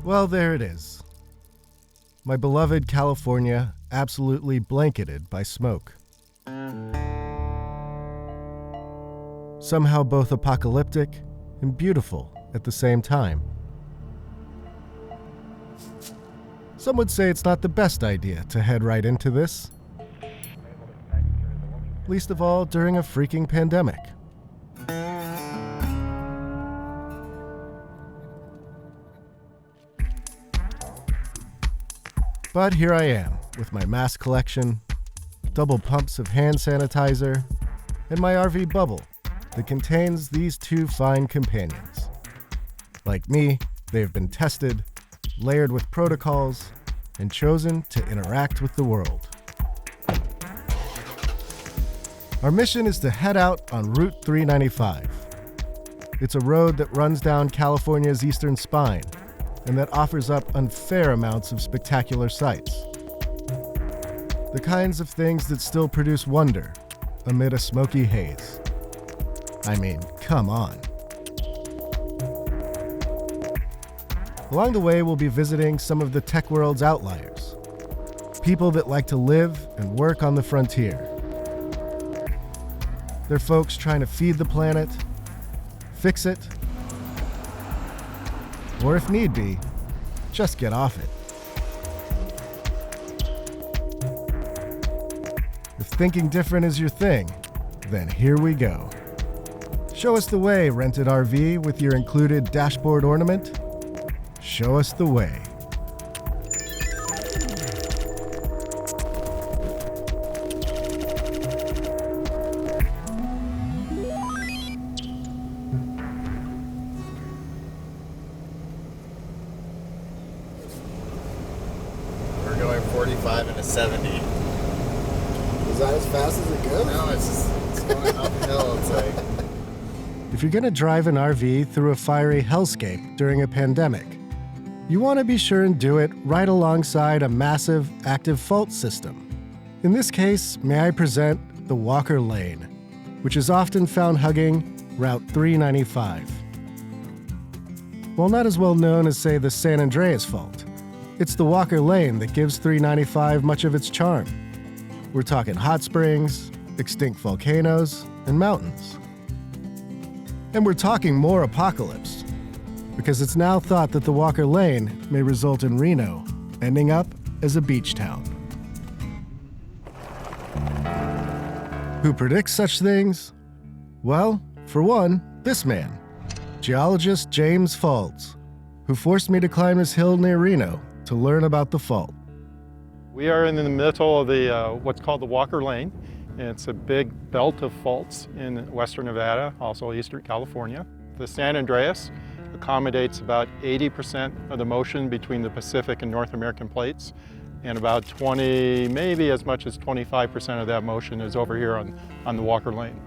Well, there it is. My beloved California, absolutely blanketed by smoke. Somehow both apocalyptic and beautiful at the same time. Some would say it's not the best idea to head right into this. Least of all during a freaking pandemic. But here I am, with my mask collection, double pumps of hand sanitizer, and my RV bubble that contains these two fine companions. Like me, they have been tested, layered with protocols, and chosen to interact with the world. Our mission is to head out on Route 395. It's a road that runs down California's eastern spine and that offers up unfair amounts of spectacular sights. The kinds of things that still produce wonder amid a smoky haze. I mean, come on. Along the way, we'll be visiting some of the tech world's outliers, people that like to live and work on the frontier. They're folks trying to feed the planet, fix it, or if need be, just get off it. If thinking different is your thing, then here we go. Show us the way, rented RV with your included dashboard ornament. Show us the way. We're going 45 and a 70. Is that as fast as it goes? No, it's going uphill. It's like... If you're going to drive an RV through a fiery hellscape during a pandemic, you want to be sure and do it right alongside a massive active fault system. In this case, may I present the Walker Lane, which is often found hugging Route 395. While not as well known as, say, the San Andreas Fault, it's the Walker Lane that gives 395 much of its charm. We're talking hot springs, extinct volcanoes, and mountains. And we're talking more apocalypse, because it's now thought that the Walker Lane may result in Reno ending up as a beach town. Who predicts such things? Well, for one, this man, geologist James Faulds, who forced me to climb his hill near Reno to learn about the fault. We are in the middle of the what's called the Walker Lane. It's a big belt of faults in western Nevada, also eastern California. The San Andreas accommodates about 80% of the motion between the Pacific and North American plates, and about 20, maybe as much as 25% of that motion is over here on the Walker Lane.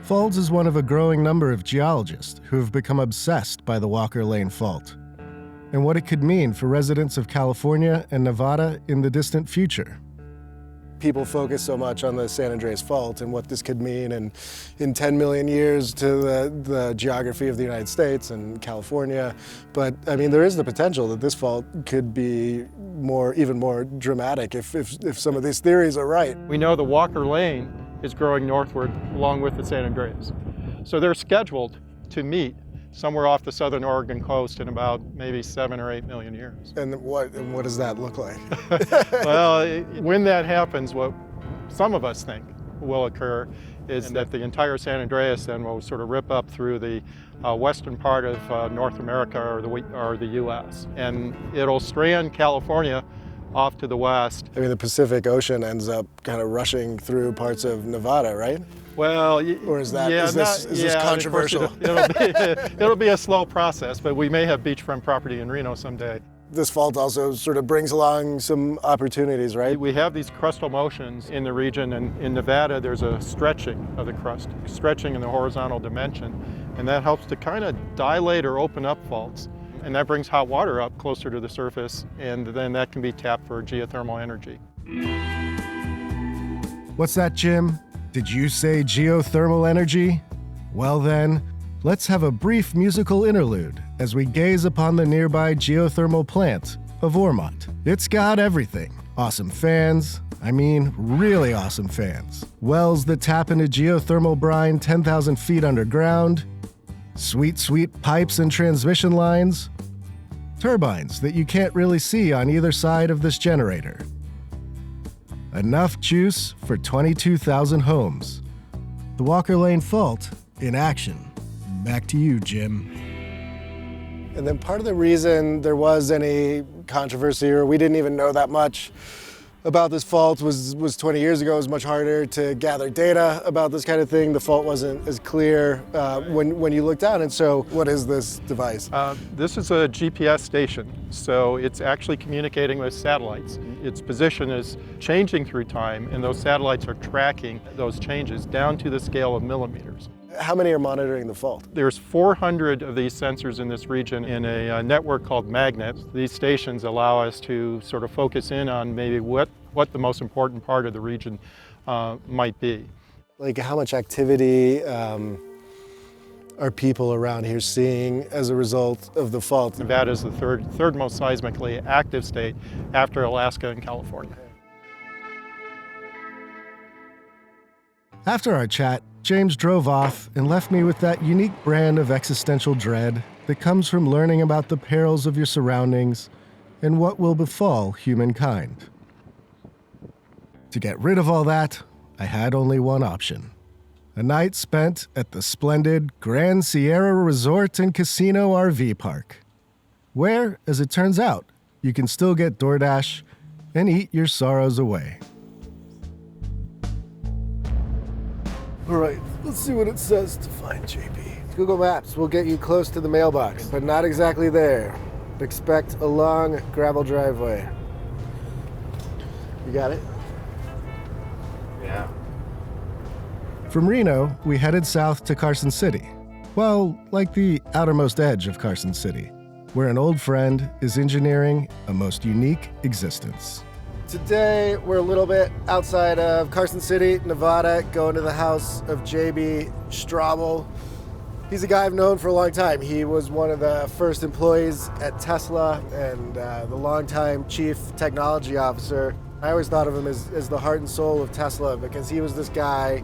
Faulds is one of a growing number of geologists who have become obsessed by the Walker Lane fault and what it could mean for residents of California and Nevada in the distant future. People focus so much on the San Andreas Fault and what this could mean in 10 million years to the geography of the United States and California. But I mean, there is the potential that this fault could be even more dramatic if some of these theories are right. We know the Walker Lane is growing northward along with the San Andreas. So they're scheduled to meet somewhere off the southern Oregon coast in about maybe 7 or 8 million years. And what does that look like? Well, when that happens, what some of us think will occur is that the entire San Andreas then will sort of rip up through the western part of North America or the US. And it'll strand California off to the west. I mean, the Pacific Ocean ends up kind of rushing through parts of Nevada, right? Well, or is this controversial? It'll be a slow process, but we may have beachfront property in Reno someday. This fault also sort of brings along some opportunities, right? We have these crustal motions in the region, and in Nevada there's a stretching of the crust, stretching in the horizontal dimension, and that helps to kind of dilate or open up faults. And that brings hot water up closer to the surface, and then that can be tapped for geothermal energy. What's that, Jim? Did you say geothermal energy? Well then, Let's have a brief musical interlude as we gaze upon the nearby geothermal plant of Ormont. It's got everything. Awesome fans, really awesome fans. Wells that tap into geothermal brine 10,000 feet underground. Sweet, sweet pipes and transmission lines. Turbines that you can't really see on either side of this generator. Enough juice for 22,000 homes. The Walker Lane Fault in action. Back to you, Jim. And then part of the reason there was any controversy, or we didn't even know that much about this fault, was 20 years ago. It was much harder to gather data about this kind of thing. The fault wasn't as clear when you looked down. And so what is this device? This is a GPS station, so it's actually communicating with satellites. Its position is changing through time, and those satellites are tracking those changes down to the scale of millimeters. How many are monitoring the fault? There's 400 of these sensors in this region in a network called magnets. These stations allow us to sort of focus in on maybe what the most important part of the region might be. Like how much activity are people around here seeing as a result of the fault? Nevada is the third most seismically active state after Alaska and California. After our chat, James drove off and left me with that unique brand of existential dread that comes from learning about the perils of your surroundings and what will befall humankind. To get rid of all that, I had only one option. A night spent at the splendid Grand Sierra Resort and Casino RV Park, where, as it turns out, you can still get DoorDash and eat your sorrows away. All right, let's see what it says to find JB. Google Maps will get you close to the mailbox, but not exactly there. Expect a long gravel driveway. You got it? Yeah. From Reno, we headed south to Carson City. Well, like the outermost edge of Carson City, where an old friend is engineering a most unique existence. Today, we're a little bit outside of Carson City, Nevada, going to the house of JB Straubel. He's a guy I've known for a long time. He was one of the first employees at Tesla and the longtime chief technology officer. I always thought of him as the heart and soul of Tesla because he was this guy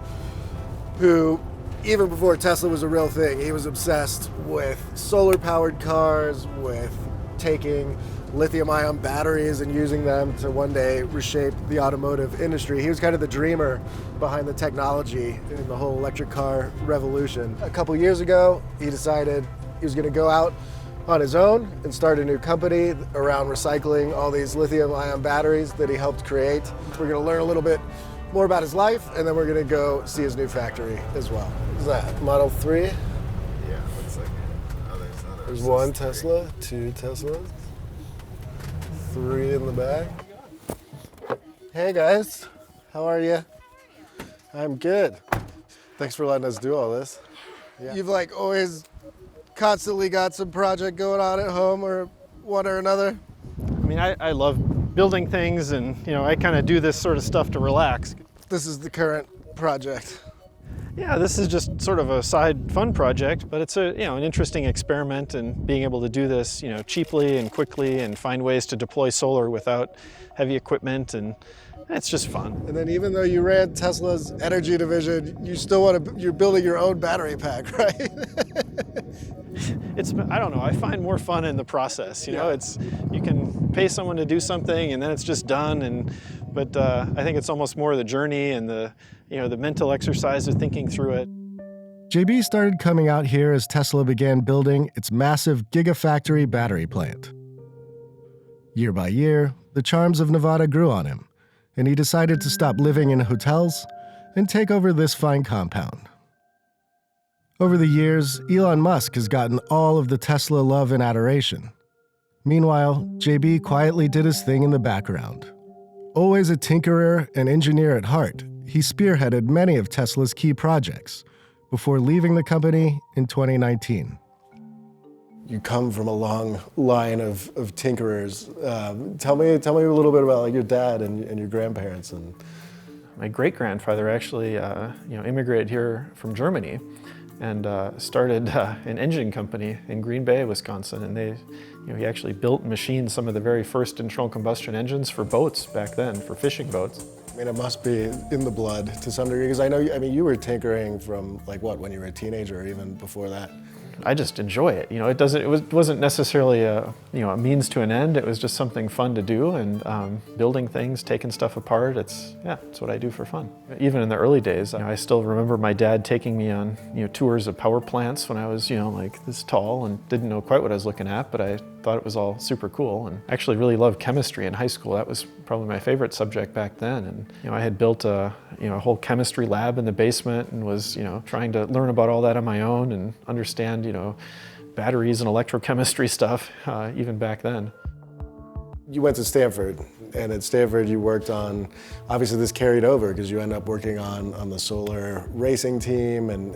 who, even before Tesla was a real thing, he was obsessed with solar-powered cars, with taking lithium-ion batteries and using them to one day reshape the automotive industry. He was kind of the dreamer behind the technology in the whole electric car revolution. A couple years ago, he decided he was going to go out on his own and start a new company around recycling all these lithium-ion batteries that he helped create. We're going to learn a little bit more about his life, and then we're going to go see his new factory as well. What is that, Model 3? Yeah, looks like it. Oh, There's one Tesla, two Teslas, three in the back. Hey guys, how are you? I'm good. Thanks for letting us do all this. Yeah. You've like always constantly got some project going on at home or one or another? I mean, I love building things and, I kind of do this sort of stuff to relax. This is the current project. Yeah, this is just sort of a side fun project, but it's an interesting experiment, and being able to do this, cheaply and quickly and find ways to deploy solar without heavy equipment, and it's just fun. And then even though you ran Tesla's energy division, you still you're building your own battery pack, right? I don't know, I find more fun in the process, you can pay someone to do something and then it's just done, but I think it's almost more the journey and the mental exercise of thinking through it. JB started coming out here as Tesla began building its massive gigafactory battery plant. Year by year, the charms of Nevada grew on him, and he decided to stop living in hotels and take over this fine compound. Over the years, Elon Musk has gotten all of the Tesla love and adoration. Meanwhile, JB quietly did his thing in the background. Always a tinkerer and engineer at heart, he spearheaded many of Tesla's key projects before leaving the company in 2019. You come from a long line of tinkerers. Tell me a little bit about your dad and your grandparents. And My great-grandfather actually immigrated here from Germany and started an engine company in Green Bay, Wisconsin. And he actually built and machined some of the very first internal combustion engines for boats back then, for fishing boats. I mean, it must be in the blood to some degree, because I know, you were tinkering from like what, when you were a teenager or even before that? I just enjoy it. It wasn't necessarily a means to an end. It was just something fun to do, and building things, taking stuff apart. It's what I do for fun. Even in the early days, I still remember my dad taking me on tours of power plants when I was like this tall and didn't know quite what I was looking at, but I thought it was all super cool, and actually really loved chemistry in high school. That was probably my favorite subject back then. And I had built a whole chemistry lab in the basement and was trying to learn about all that on my own and understand batteries and electrochemistry stuff even back then. You went to Stanford, and at Stanford you worked on, obviously this carried over because you ended up working on the solar racing team, and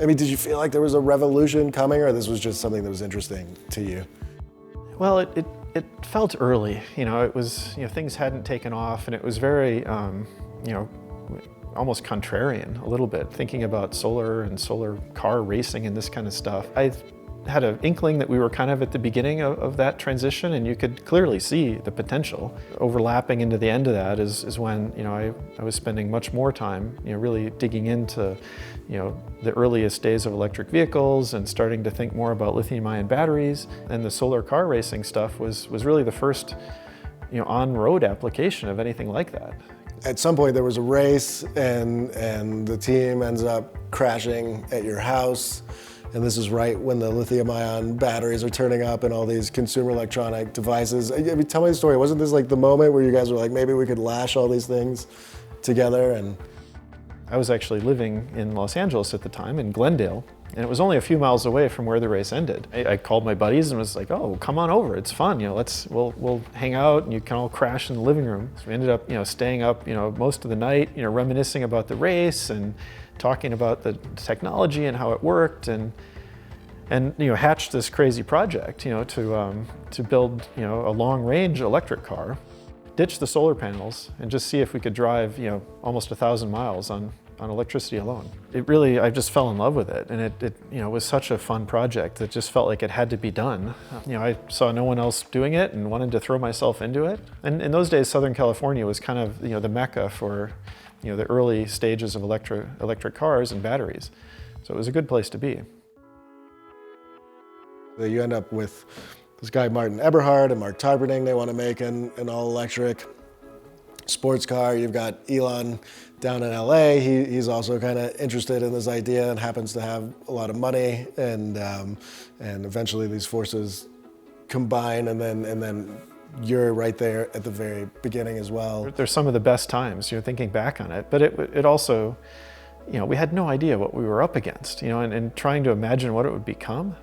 I mean, did you feel like there was a revolution coming, or this was just something that was interesting to you? Well, it felt early. It was, things hadn't taken off, and it was very, almost contrarian a little bit, thinking about solar and solar car racing and this kind of stuff. I had an inkling that we were kind of at the beginning of that transition, and you could clearly see the potential. Overlapping into the end of that is when I was spending much more time really digging into the earliest days of electric vehicles and starting to think more about lithium-ion batteries. And the solar car racing stuff was really the first on-road application of anything like that. At some point there was a race, and the team ends up crashing at your house. And this is right when the lithium-ion batteries are turning up in all these consumer electronic devices. I mean, tell me the story. Wasn't this like the moment where you guys were like, maybe we could lash all these things together? And I was actually living in Los Angeles at the time, in Glendale, and it was only a few miles away from where the race ended. I called my buddies and was like, "Oh, come on over. It's fun. We'll hang out, and you can all crash in the living room." So we ended up, staying up, most of the night, reminiscing about the race and talking about the technology and how it worked, and hatched this crazy project, to build, a long-range electric car, ditch the solar panels, and just see if we could drive, almost 1,000 miles on electricity alone. I just fell in love with it, and it was such a fun project that just felt like it had to be done. I saw no one else doing it and wanted to throw myself into it. And in those days, Southern California was kind of, the mecca for the early stages of electric cars and batteries. So it was a good place to be. You end up with this guy, Martin Eberhard, and Mark Tarpenning. They want to make an all-electric sports car. You've got Elon down in LA. He's also kind of interested in this idea and happens to have a lot of money. And eventually these forces combine, and then you're right there at the very beginning as well. There's some of the best times, thinking back on it, but it also, we had no idea what we were up against, and trying to imagine what it would become.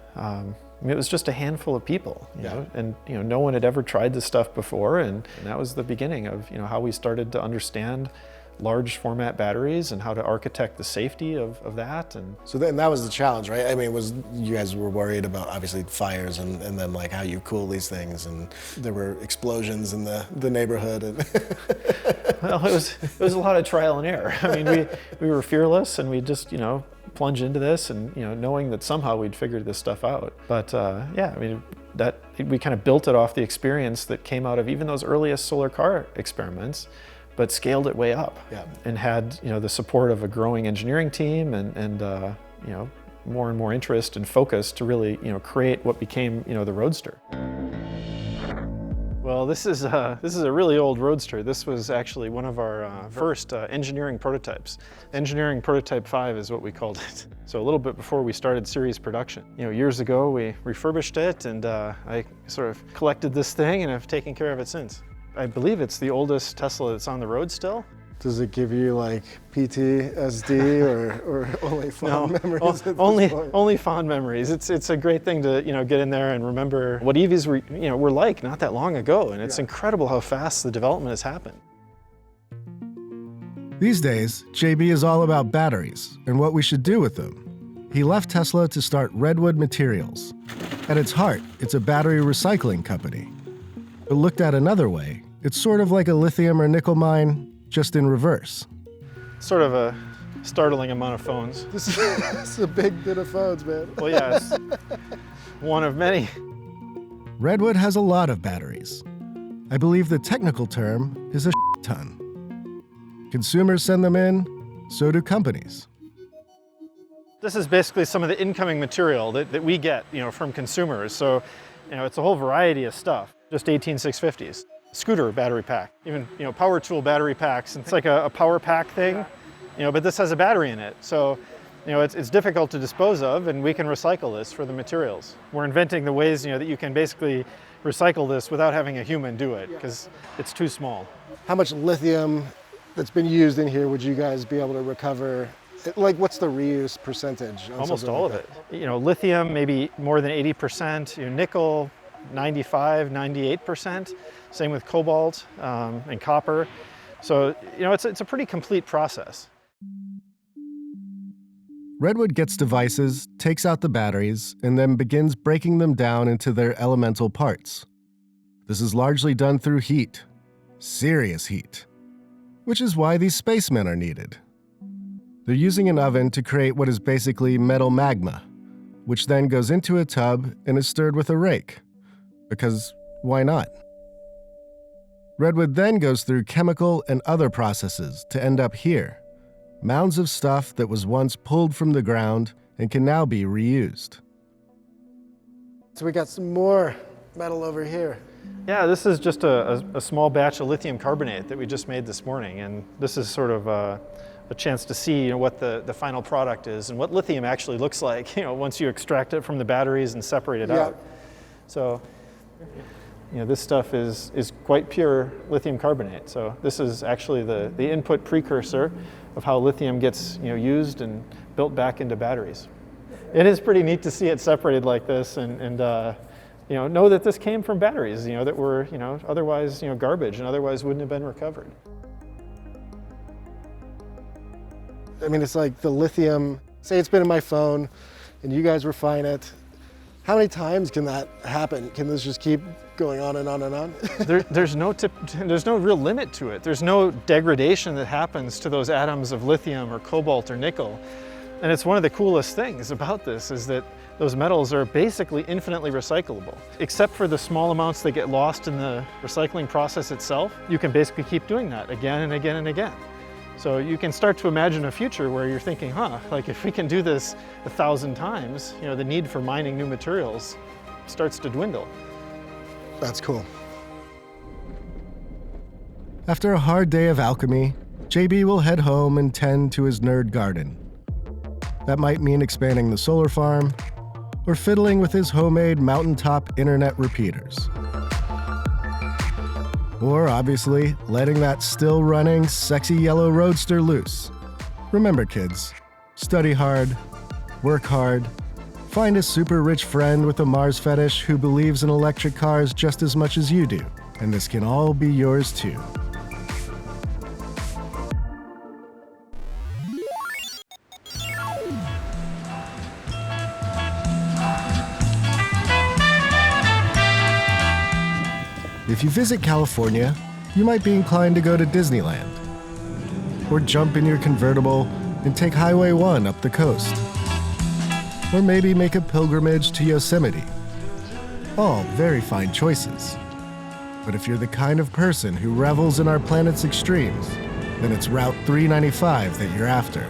It was just a handful of people, and no one had ever tried this stuff before, and that was the beginning of how we started to understand large format batteries and how to architect the safety of that. And so then that was the challenge, right? I mean, you guys were worried about obviously fires and then like how you cool these things, and there were explosions in the neighborhood. And well, it was a lot of trial and error. I mean, we were fearless, and we just plunge into this, and knowing that somehow we'd figured this stuff out. But that we kind of built it off the experience that came out of even those earliest solar car experiments, but scaled it way up, and had the support of a growing engineering team and more and more interest and focus to really create what became the Roadster. Well, this is a really old Roadster. This was actually one of our first engineering prototypes. Engineering Prototype 5 is what we called it. So a little bit before we started series production. Years ago we refurbished it, and I sort of collected this thing and have taken care of it since. I believe it's the oldest Tesla that's on the road still. Does it give you like PTSD or only fond memories? Only fond memories. It's a great thing to get in there and remember what EVs were like not that long ago, and it's incredible how fast the development has happened. These days, JB is all about batteries and what we should do with them. He left Tesla to start Redwood Materials. At its heart, it's a battery recycling company. But looked at another way, it's sort of like a lithium or nickel mine, just in reverse. Sort of a startling amount of phones. This is a big bit of phones, man. Well, yes, one of many. Redwood has a lot of batteries. I believe the technical term is a ton. Consumers send them in, so do companies. This is basically some of the incoming material that we get, from consumers. So, it's a whole variety of stuff. Just 18650s, scooter battery pack, even power tool battery packs. It's like a power pack thing, but this has a battery in it. So, it's difficult to dispose of, and we can recycle this for the materials. We're inventing the ways that you can basically recycle this without having a human do it, because it's too small. How much lithium that's been used in here would you guys be able to recover? Like, what's the reuse percentage? Almost all of it. Lithium, maybe more than 80%. Nickel, 95, 98%. Same with cobalt and copper. So, it's a pretty complete process. Redwood gets devices, takes out the batteries, and then begins breaking them down into their elemental parts. This is largely done through heat. Serious heat. Which is why these spacemen are needed. They're using an oven to create what is basically metal magma, which then goes into a tub and is stirred with a rake. Because why not? Redwood then goes through chemical and other processes to end up here. Mounds of stuff that was once pulled from the ground and can now be reused. So we got some more metal over here. Yeah, this is just a small batch of lithium carbonate that we just made this morning, and this is sort of a chance to see what the final product is and what lithium actually looks like once you extract it from the batteries and separate it out. So this stuff is quite pure lithium carbonate. So this is actually the input precursor of how lithium gets used and built back into batteries. It is pretty neat to see it separated like this and know that this came from batteries that were otherwise garbage and otherwise wouldn't have been recovered. I mean, it's like the lithium, say it's been in my phone and you guys refine it. How many times can that happen? Can this just keep going on and on and on? There's no real limit to it. There's no degradation that happens to those atoms of lithium or cobalt or nickel. And it's one of the coolest things about this is that those metals are basically infinitely recyclable. Except for the small amounts that get lost in the recycling process itself, you can basically keep doing that again and again and again. So you can start to imagine a future where you're thinking, like if we can do this 1,000 times, the need for mining new materials starts to dwindle. That's cool. After a hard day of alchemy, JB will head home and tend to his nerd garden. That might mean expanding the solar farm or fiddling with his homemade mountaintop internet repeaters. Or, obviously, letting that still-running, sexy yellow roadster loose. Remember, kids, study hard, work hard, find a super-rich friend with a Mars fetish who believes in electric cars just as much as you do, and this can all be yours too. If you visit California, you might be inclined to go to Disneyland, or jump in your convertible and take Highway 1 up the coast, or maybe make a pilgrimage to Yosemite. All very fine choices. But if you're the kind of person who revels in our planet's extremes, then it's Route 395 that you're after.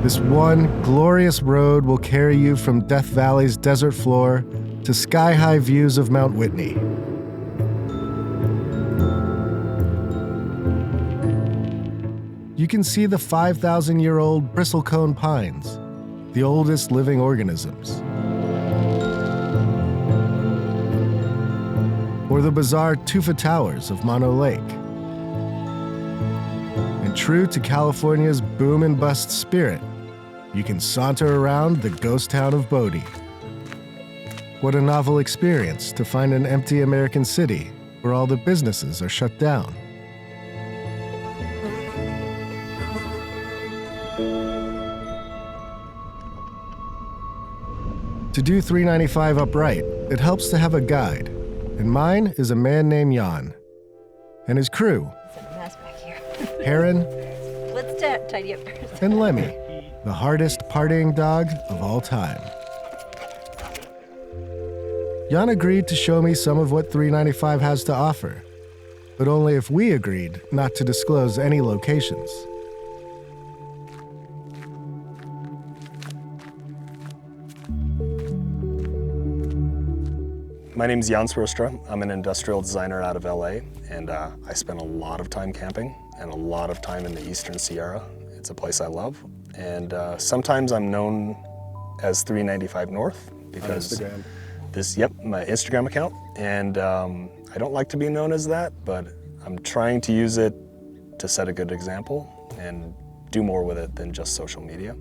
This one glorious road will carry you from Death Valley's desert floor to sky-high views of Mount Whitney. You can see the 5,000-year-old bristlecone pines, the oldest living organisms. Or the bizarre tufa towers of Mono Lake. And true to California's boom and bust spirit, you can saunter around the ghost town of Bodie. What a novel experience to find an empty American city where all the businesses are shut down. To do 395 upright, it helps to have a guide. And mine is a man named Jan. And his crew, It's a mess back here. Heron Let's tidy up first. and Lemmy, the hardest partying dog of all time. Jan agreed to show me some of what 395 has to offer, but only if we agreed not to disclose any locations. My name's Jan Swirstra. I'm an industrial designer out of LA, and I spend a lot of time camping and a lot of time in the Eastern Sierra. It's a place I love, and sometimes I'm known as 395 North because Instagram. my Instagram account, and I don't like to be known as that, but I'm trying to use it to set a good example and do more with it than just social media.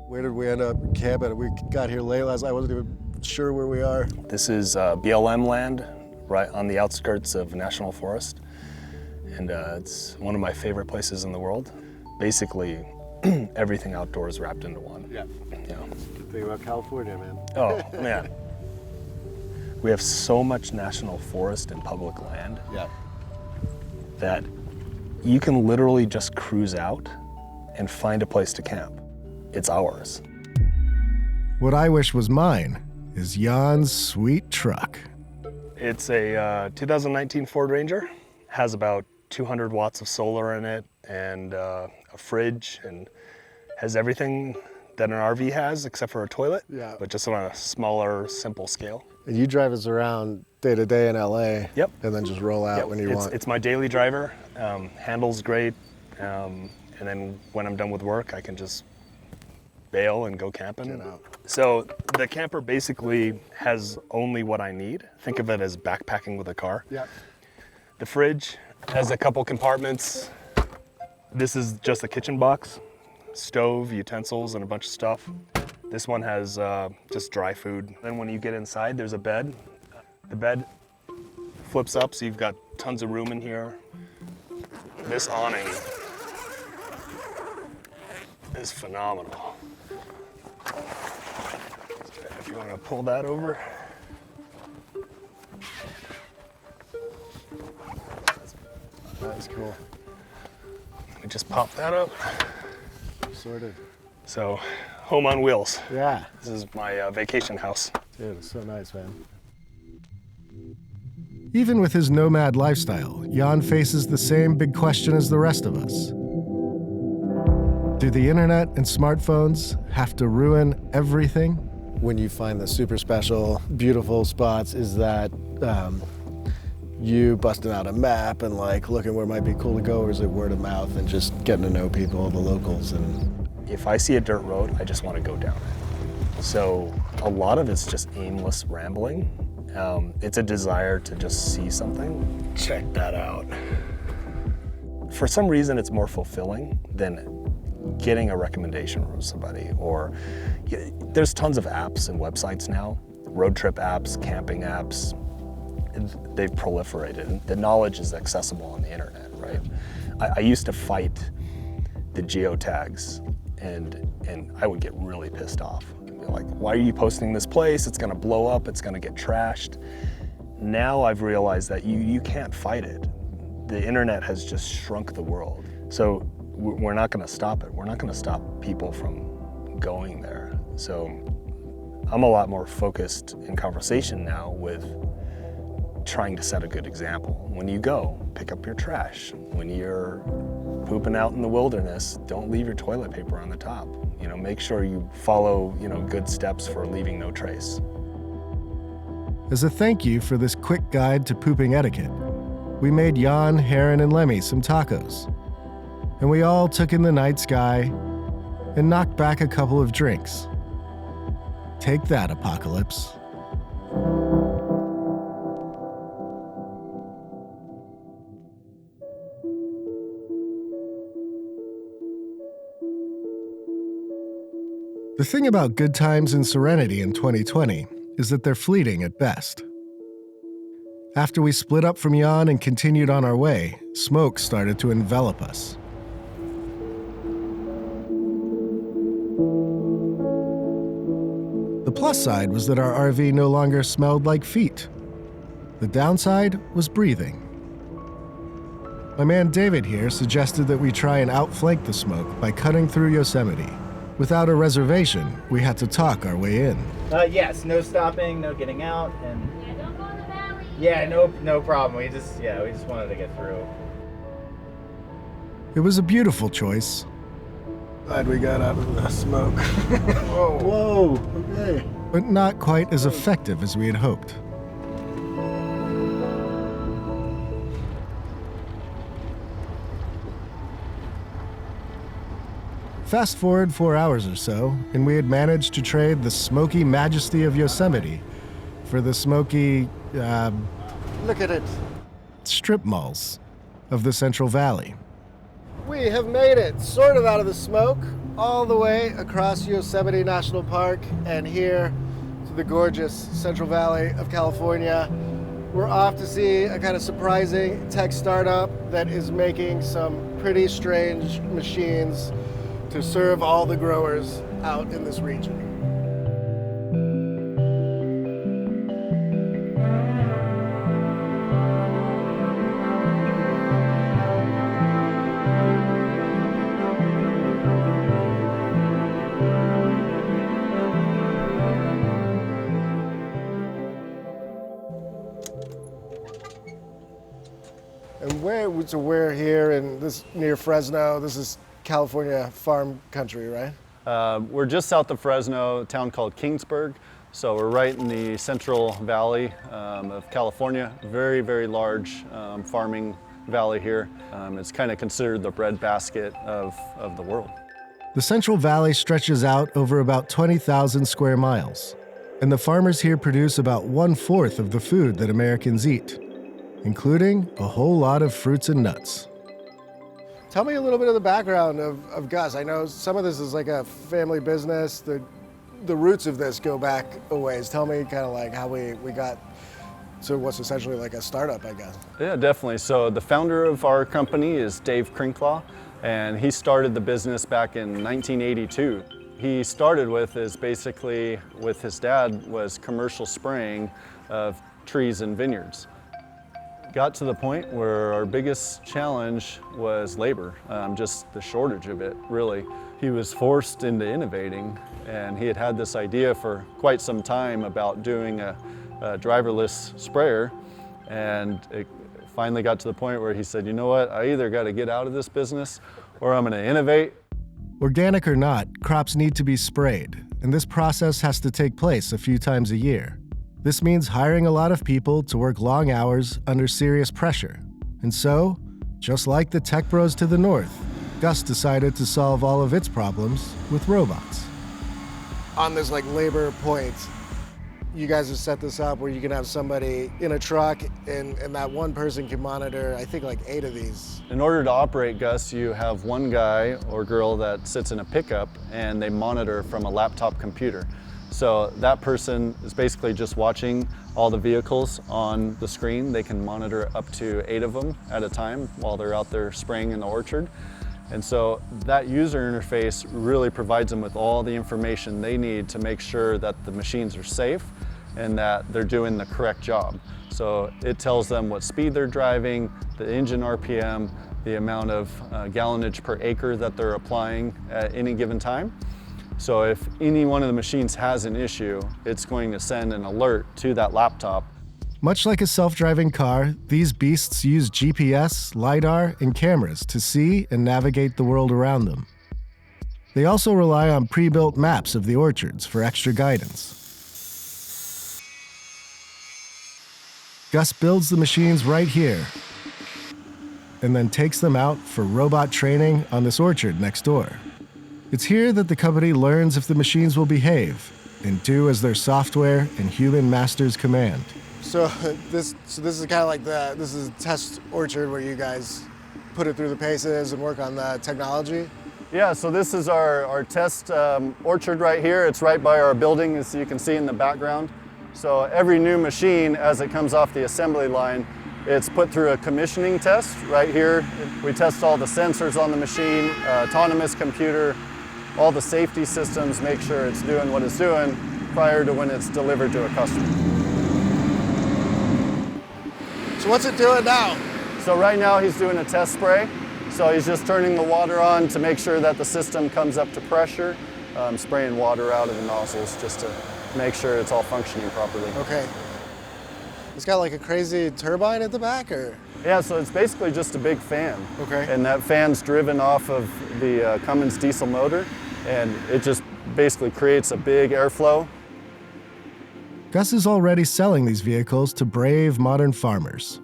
Where did we end up camping? We got here late last night. I wasn't even sure where we are. This is BLM land, right on the outskirts of National Forest, and it's one of my favorite places in the world. Basically, everything outdoors wrapped into one. Yeah. You know. Good thing about California, man. Oh man, we have so much national forest and public land Yeah. that you can literally just cruise out and find a place to camp. It's ours. What I wish was mine is Jan's sweet truck. It's a 2019 Ford Ranger. Has about 200 watts of solar in it and a fridge, and has everything that an RV has except for a toilet, Yeah. but just on a smaller, simple scale. And you drive us around day to day in LA. Yep. And then just roll out Yep, when you want. It's my daily driver. Handles great, and then when I'm done with work, I can just bail and go camping. Get out. So the camper basically has only what I need. Think of it as backpacking with a car. Yeah. The fridge has a couple compartments. This is just a kitchen box, stove, utensils, and a bunch of stuff. This one has just dry food. Then when you get inside, there's a bed. The bed flips up, so you've got tons of room in here. This awning is phenomenal. If you want to pull that over. That is cool. We just pop that up. Sorted. So, home on wheels. Yeah. This is my vacation house. Dude, it's so nice, man. Even with his nomad lifestyle, Jan faces the same big question as the rest of us. Do the internet and smartphones have to ruin everything? When you find the super special, beautiful spots, is that you busting out a map and like looking where it might be cool to go, or is it word of mouth and just getting to know people, the locals? And If I see a dirt road, I just want to go down it. So a lot of it's just aimless rambling. It's a desire to just see something. Check that out. For some reason, it's more fulfilling than getting a recommendation from somebody. Or there's tons of apps and websites now, road trip apps, camping apps. They've proliferated. The knowledge is accessible on the internet, right? I used to fight the geotags, and I would get really pissed off. Like, why are you posting this place? It's gonna blow up, it's gonna get trashed. Now I've realized that you can't fight it. The internet has just shrunk the world. So we're not gonna stop it. We're not gonna stop people from going there. So I'm a lot more focused in conversation now with trying to set a good example. When you go, pick up your trash. When you're pooping out in the wilderness, don't leave your toilet paper on the top. Make sure you follow, good steps for leaving no trace. As a thank you for this quick guide to pooping etiquette, we made Jan, Heron, and Lemmy some tacos. And we all took in the night sky and knocked back a couple of drinks. Take that, Apocalypse. The thing about good times and serenity in 2020 is that they're fleeting at best. After we split up from Jan and continued on our way, smoke started to envelop us. The The plus side was that our RV no longer smelled like feet. The downside was breathing. My man David here suggested that we try and outflank the smoke by cutting through Yosemite. Without a reservation, we had to talk our way in. Yes, no stopping, no getting out, and Don't go in the valley. yeah, no problem. We just wanted to get through. It was a beautiful choice, Glad we got out of the smoke. Whoa, okay. but not quite as effective as we had hoped. Fast forward 4 hours or so, and we had managed to trade the smoky majesty of Yosemite for the smoky, Look at it. strip malls of the Central Valley. We have made it sort of out of the smoke, all the way across Yosemite National Park and here to the gorgeous Central Valley of California. We're off to see a kind of surprising tech startup that is making some pretty strange machines to serve all the growers out in this region. And we're here in this near Fresno. This is California farm country, right? We're just south of Fresno, a town called Kingsburg. So we're right in the Central Valley of California. Very, very large farming valley here. It's kind of considered the breadbasket of the world. The Central Valley stretches out over about 20,000 square miles, and the farmers here produce about 1/4 of the food that Americans eat, including a whole lot of fruits and nuts. Tell me a little bit of the background of Gus. I know some of this is like a family business. The roots of this go back a ways. Tell me kind of like how we got to what's essentially like a startup, I guess. Yeah, definitely. So the founder of our company is Dave Crinklaw, and he started the business back in 1982. He started with is basically with his dad was commercial spraying of trees and vineyards. Got to the point where our biggest challenge was labor, just the shortage of it, really. He was forced into innovating, and he had had this idea for quite some time about doing a driverless sprayer, and it finally got to the point where he said, you know what, I either got to get out of this business or I'm going to innovate. Organic or not, crops need to be sprayed, and this process has to take place a few times a year. This means hiring a lot of people to work long hours under serious pressure. And so, just like the tech bros to the north, Gus decided to solve all of its problems with robots. On this like labor point, you guys have set this up where you can have somebody in a truck and that one person can monitor, I think like 8 of these. In order to operate Gus, you have one guy or girl that sits in a pickup and they monitor from a laptop computer. So that person is basically just watching all the vehicles on the screen. They can monitor up to 8 of them at a time while they're out there spraying in the orchard. And so that user interface really provides them with all the information they need to make sure that the machines are safe and that they're doing the correct job. So it tells them what speed they're driving, the engine RPM, the amount of gallonage per acre that they're applying at any given time. So if any one of the machines has an issue, it's going to send an alert to that laptop. Much like a self-driving car, these beasts use GPS, LiDAR, and cameras to see and navigate the world around them. They also rely on pre-built maps of the orchards for extra guidance. Gus builds the machines right here, and then takes them out for robot training on this orchard next door. It's here that the company learns if the machines will behave and do as their software and human masters command. So this is kind of like this is a test orchard where you guys put it through the paces and work on the technology? Yeah, so this is our test orchard right here. It's right by our building, as you can see in the background. So every new machine, as it comes off the assembly line, it's put through a commissioning test right here. We test all the sensors on the machine, autonomous computer, all the safety systems, make sure it's doing what it's doing prior to when it's delivered to a customer. So what's it doing now? So right now he's doing a test spray. So he's just turning the water on to make sure that the system comes up to pressure, spraying water out of the nozzles just to make sure it's all functioning properly. Okay. It's got like a crazy turbine at the back, or? Yeah, so it's basically just a big fan. Okay. And that fan's driven off of the Cummins diesel motor, and it just basically creates a big airflow. Gus is already selling these vehicles to brave modern farmers.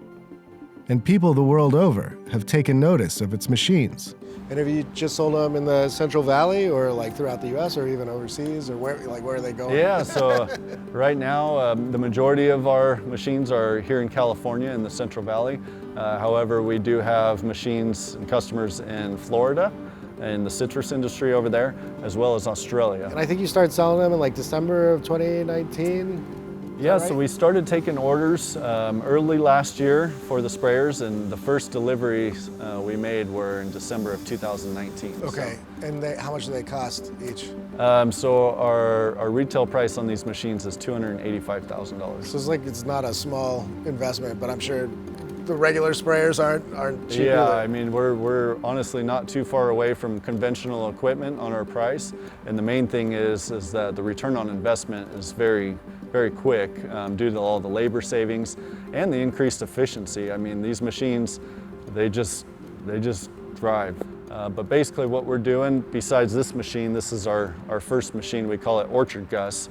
And people the world over have taken notice of its machines. And have you just sold them in the Central Valley, or like throughout the U.S., or even overseas, or where are they going? Yeah, so right now the majority of our machines are here in California in the Central Valley. However, we do have machines and customers in Florida, in the citrus industry over there, as well as Australia. And I think you started selling them in like December of 2019? Yeah, so we started taking orders early last year for the sprayers, and the first deliveries we made were in December of 2019. Okay, so. And how much do they cost each? So our retail price on these machines is $285,000. So it's not a small investment, but I'm sure the regular sprayers aren't cheap. Yeah, either. I mean, we're honestly not too far away from conventional equipment on our price, and the main thing is that the return on investment is very quick due to all the labor savings and the increased efficiency. I mean, these machines, they just thrive. But basically what we're doing, besides this machine, this is our first machine. We call it Orchard Gus,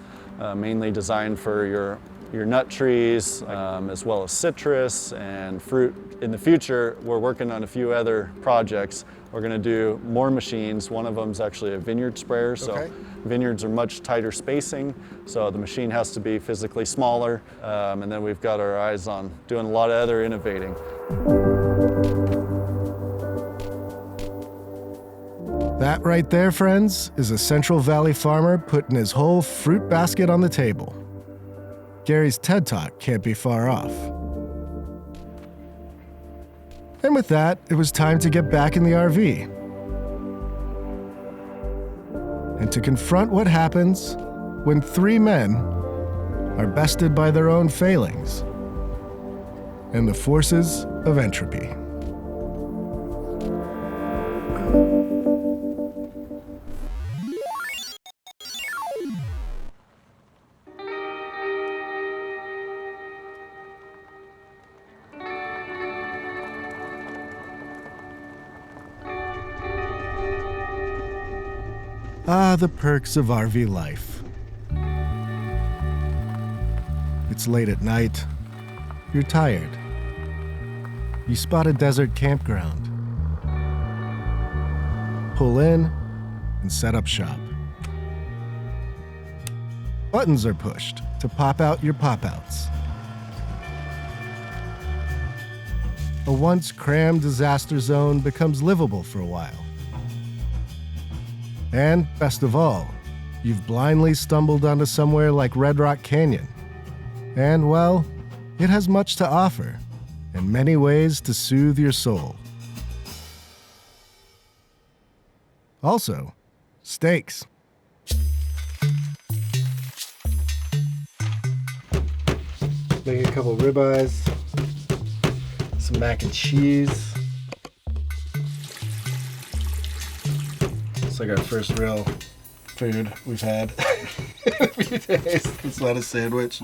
mainly designed for your nut trees, as well as citrus and fruit. In the future, we're working on a few other projects. We're going to do more machines. One of them is actually a vineyard sprayer. So vineyards are much tighter spacing, so the machine has to be physically smaller. And then we've got our eyes on doing a lot of other innovating. That right there, friends, is a Central Valley farmer putting his whole fruit basket on the table. Gary's TED Talk can't be far off. And with that, it was time to get back in the RV and to confront what happens when three men are bested by their own failings and the forces of entropy. Ah, the perks of RV life. It's late at night. You're tired. You spot a desert campground. Pull in and set up shop. Buttons are pushed to pop out your pop-outs. A once crammed disaster zone becomes livable for a while. And, best of all, you've blindly stumbled onto somewhere like Red Rock Canyon. And, well, it has much to offer, and many ways to soothe your soul. Also, steaks. Make a couple ribeyes, some mac and cheese. It's like our first real food we've had in a few days. It's not a sandwich.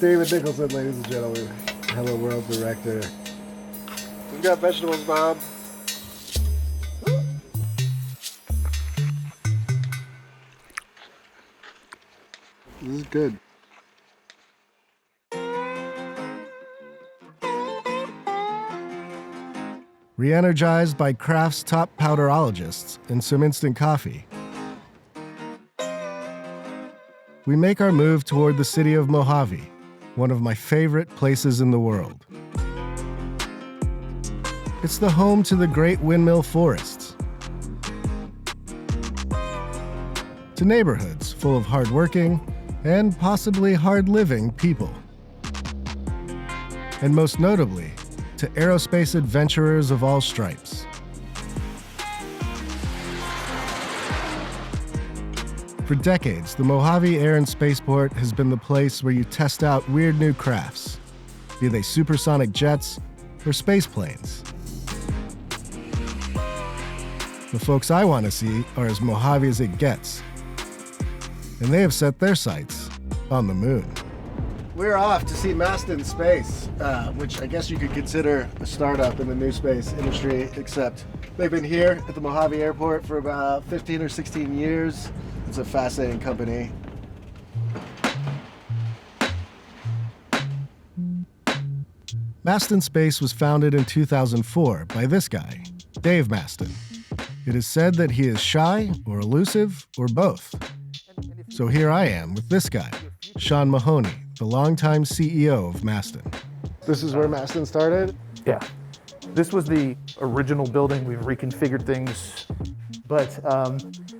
David Nicholson, ladies and gentlemen. Hello World Director. We've got vegetables, Bob. This is good. Re-energized by Kraft's top powderologists and some instant coffee, we make our move toward the city of Mojave, one of my favorite places in the world. It's the home to the great windmill forests, to neighborhoods full of hardworking and possibly hard-living people. and most notably, to aerospace adventurers of all stripes. For decades, the Mojave Air and Spaceport has been the place where you test out weird new crafts, be they supersonic jets or space planes. The folks I want to see are as Mojave as it gets, and they have set their sights on the moon. We're off to see Maston Space, which I guess you could consider a startup in the new space industry, except they've been here at the Mojave Airport for about 15 or 16 years. It's a fascinating company. Maston Space was founded in 2004 by this guy, Dave Maston. It is said that he is shy or elusive or both. So here I am with this guy, Sean Mahoney, the longtime CEO of Maston. This is where Maston started? Yeah. This was the original building. We've reconfigured things, but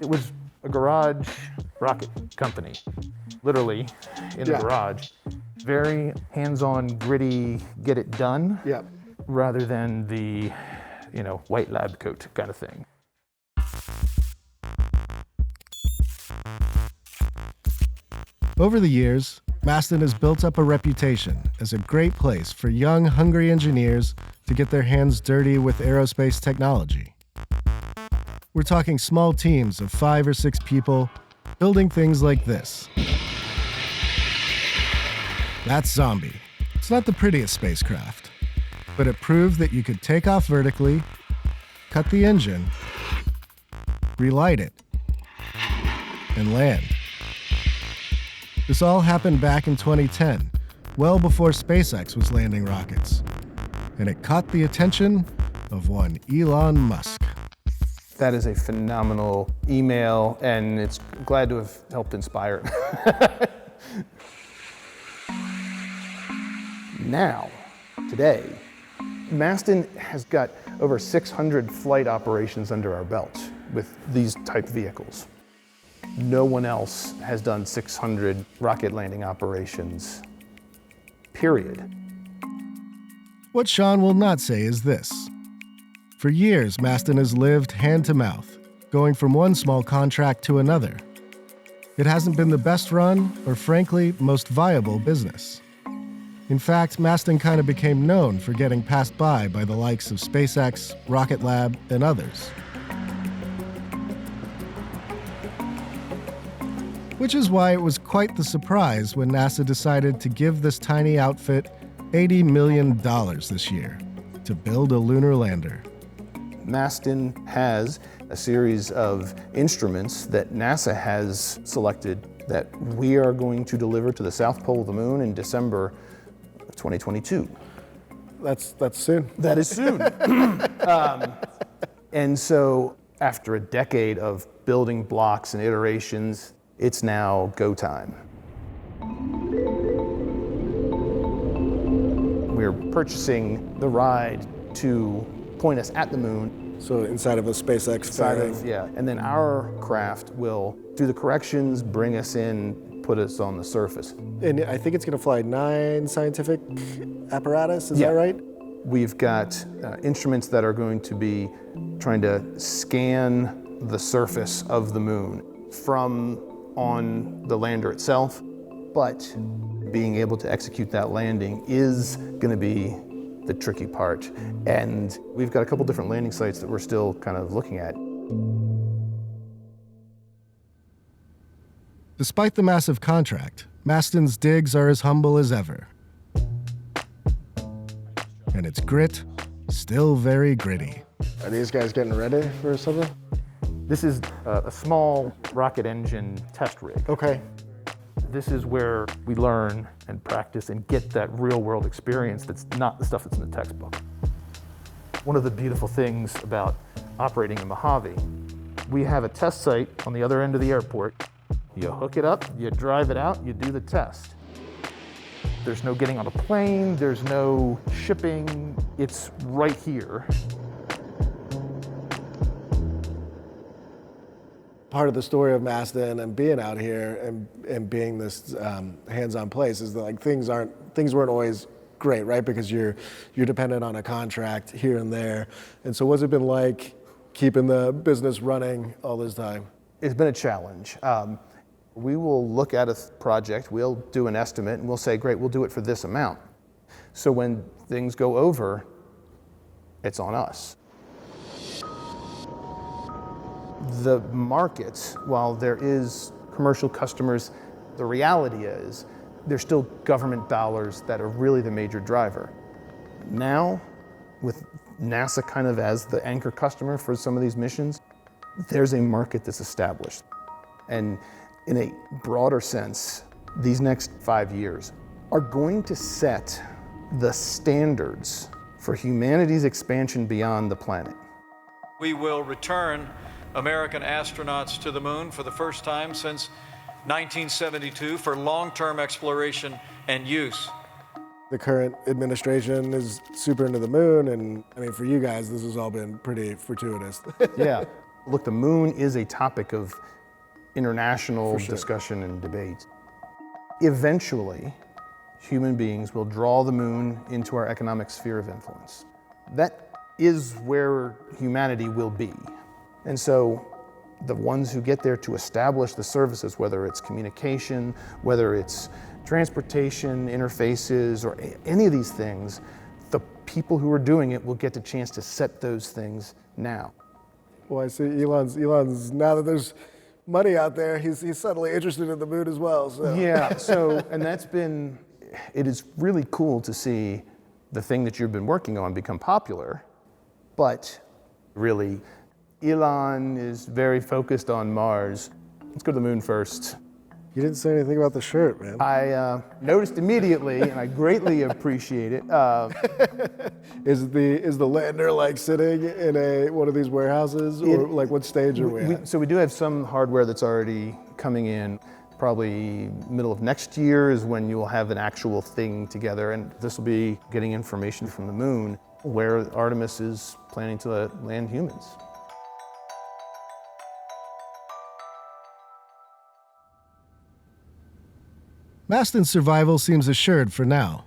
it was a garage rocket company, literally in the garage. Very hands-on, gritty, get it done, rather than the, white lab coat kind of thing. Over the years, Maston has built up a reputation as a great place for young, hungry engineers to get their hands dirty with aerospace technology. We're talking small teams of 5 or 6 people building things like this. That's Zombie. It's not the prettiest spacecraft, but it proved that you could take off vertically, cut the engine, relight it, and land. This all happened back in 2010, well before SpaceX was landing rockets, and it caught the attention of one Elon Musk. That is a phenomenal email, and it's glad to have helped inspire it. Now, today, Maston has got over 600 flight operations under our belt with these type vehicles. No one else has done 600 rocket landing operations, period. What Sean will not say is this. For years, Maston has lived hand to mouth, going from one small contract to another. It hasn't been the best run, or frankly, most viable business. In fact, Maston kind of became known for getting passed by the likes of SpaceX, Rocket Lab, and others. Which is why it was quite the surprise when NASA decided to give this tiny outfit $80 million this year to build a lunar lander. Maston has a series of instruments that NASA has selected that we are going to deliver to the South Pole of the Moon in December 2022. That's soon. That is soon. And so after a decade of building blocks and iterations, it's now go time. We're purchasing the ride to point us at the moon. So inside of a SpaceX fairing. Yeah, and then our craft will do the corrections, bring us in, put us on the surface. And I think it's going to fly 9 scientific apparatus, is that right? We've got instruments that are going to be trying to scan the surface of the moon from on the lander itself, but being able to execute that landing is going to be the tricky part. And we've got a couple different landing sites that we're still kind of looking at. Despite the massive contract, Maston's digs are as humble as ever. And its grit, still very gritty. Are these guys getting ready for something? This is a small rocket engine test rig. Okay. This is where we learn and practice and get that real world experience that's not the stuff that's in the textbook. One of the beautiful things about operating in Mojave, we have a test site on the other end of the airport. You hook it up, you drive it out, you do the test. There's no getting on a plane, there's no shipping, it's right here. Part of the story of Maston and being out here and being this hands-on place is that things weren't always great, right? Because you're dependent on a contract here and there. And so what's it been like keeping the business running all this time? It's been a challenge. We will look at a project, we'll do an estimate, and we'll say, great, we'll do it for this amount. So when things go over, it's on us. The market, while there is commercial customers, the reality is there's still government dollars that are really the major driver. Now, with NASA kind of as the anchor customer for some of these missions, there's a market that's established. And in a broader sense, these next 5 years are going to set the standards for humanity's expansion beyond the planet. We will return American astronauts to the moon for the first time since 1972 for long-term exploration and use. The current administration is super into the moon, and I mean, for you guys, this has all been pretty fortuitous. Yeah. Look, the moon is a topic of international For sure. discussion and debate. Eventually, human beings will draw the moon into our economic sphere of influence. That is where humanity will be. And so the ones who get there to establish the services, whether it's communication, whether it's transportation, interfaces, or any of these things, the people who are doing it will get the chance to set those things now. Well, I see Elon's now that there's money out there, he's suddenly interested in the moon as well. So. Yeah, and that's been, it is really cool to see the thing that you've been working on become popular, but really, Elon is very focused on Mars. Let's go to the moon first. You didn't say anything about the shirt, man. I noticed immediately, and I greatly appreciate it. Is the lander like sitting in one of these warehouses, or like what stage are we at? So we do have some hardware that's already coming in. Probably middle of next year is when you will have an actual thing together, and this will be getting information from the moon where Artemis is planning to land humans. Maston's survival seems assured for now.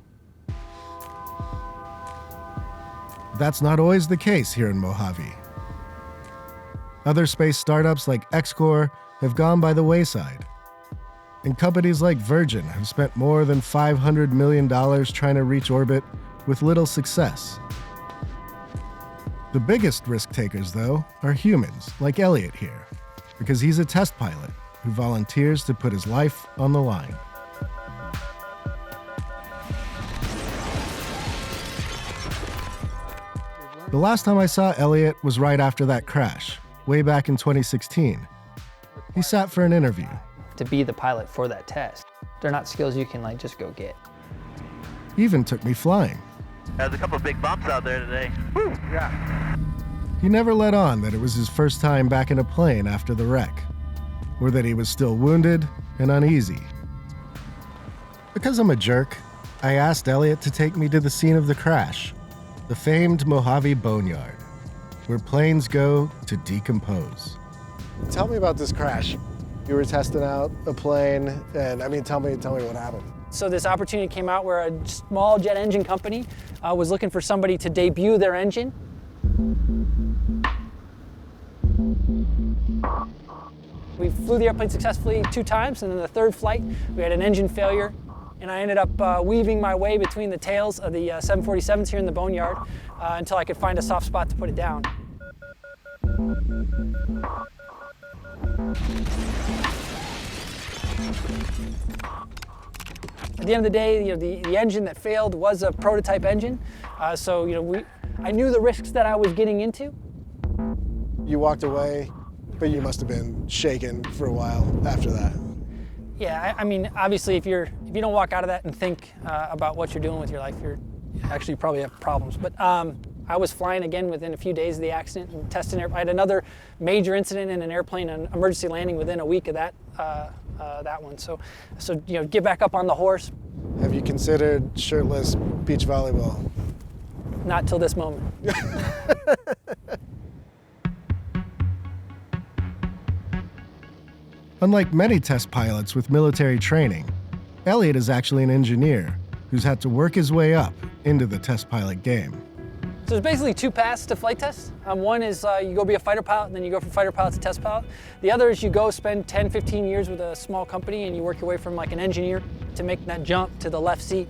That's not always the case here in Mojave. Other space startups like XCOR have gone by the wayside. And companies like Virgin have spent more than $500 million trying to reach orbit with little success. The biggest risk takers, though, are humans, like Elliot here, because he's a test pilot who volunteers to put his life on the line. The last time I saw Elliot was right after that crash, way back in 2016. He sat for an interview. To be the pilot for that test, they're not skills you can just go get. Even took me flying. There's a couple of big bumps out there today. Woo! Yeah. He never let on that it was his first time back in a plane after the wreck, or that he was still wounded and uneasy. Because I'm a jerk, I asked Elliot to take me to the scene of the crash, the famed Mojave Boneyard, where planes go to decompose. Tell me about this crash. You were testing out a plane, and tell me what happened. So this opportunity came out where a small jet engine company was looking for somebody to debut their engine. We flew the airplane successfully 2 times, and then the 3rd flight, we had an engine failure, and I ended up weaving my way between the tails of the 747s here in the Boneyard until I could find a soft spot to put it down. At the end of the day, the engine that failed was a prototype engine, so I knew the risks that I was getting into. You walked away, but you must have been shaken for a while after that. Yeah, obviously, if you don't walk out of that and think about what you're doing with your life, you're actually probably have problems. But I was flying again within a few days of the accident and testing I had another major incident in an airplane, an emergency landing within a week of that one. So get back up on the horse. Have you considered shirtless beach volleyball? Not till this moment. Unlike many test pilots with military training, Elliot is actually an engineer who's had to work his way up into the test pilot game. So there's basically two paths to flight test. One is you go be a fighter pilot, and then you go from fighter pilot to test pilot. The other is you go spend 10, 15 years with a small company, and you work your way from like an engineer to make that jump to the left seat.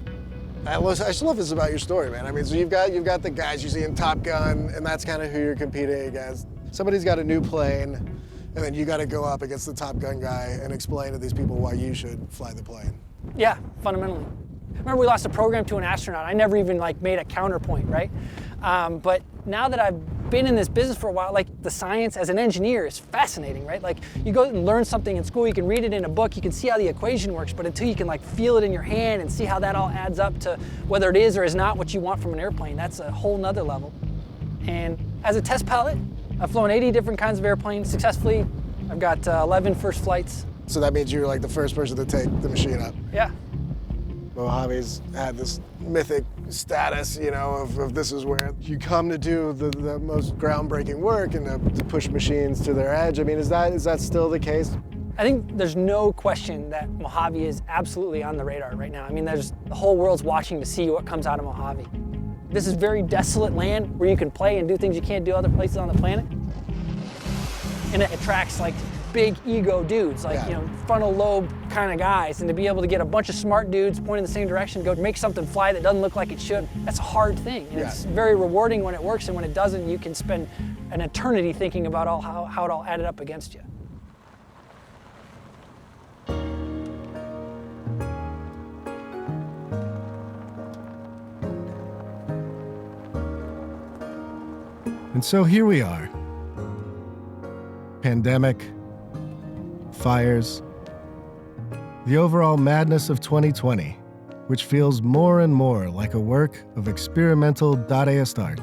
I just love this about your story, man. I mean, so you've got the guys you see in Top Gun, and that's kind of who you're competing against. Somebody's got a new plane, and then you got to go up against the Top Gun guy and explain to these people why you should fly the plane. Yeah, fundamentally. Remember, we lost a program to an astronaut. I never even like made a counterpoint, right? But now that I've been in this business for a while, like the science as an engineer is fascinating, right? Like you go and learn something in school, you can read it in a book, you can see how the equation works, but until you can like feel it in your hand and see how that all adds up to whether it is or is not what you want from an airplane, that's a whole nother level. And as a test pilot, I've flown 80 different kinds of airplanes successfully. I've got 11 first flights. So that means you're like the first person to take the machine up. Yeah. Mojave's had this mythic status, you know, of this is where you come to do the most groundbreaking work and to push machines to their edge. I mean, is that still the case? I think there's no question that Mojave is absolutely on the radar right now. I mean, the whole world's watching to see what comes out of Mojave. This is very desolate land where you can play and do things you can't do other places on the planet. And it attracts like big ego dudes, like, you know, frontal lobe kind of guys. And to be able to get a bunch of smart dudes pointing in the same direction, go make something fly that doesn't look like it should, that's a hard thing. And it's very rewarding when it works, and when it doesn't, you can spend an eternity thinking about how it all added up against you. And so here we are. Pandemic, fires, the overall madness of 2020, which feels more and more like a work of experimental Dadaist art.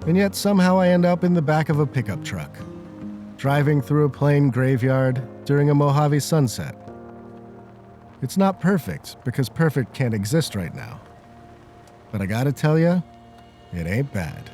And yet somehow I end up in the back of a pickup truck, driving through a plane graveyard during a Mojave sunset. It's not perfect, because perfect can't exist right now. But I gotta tell ya, it ain't bad.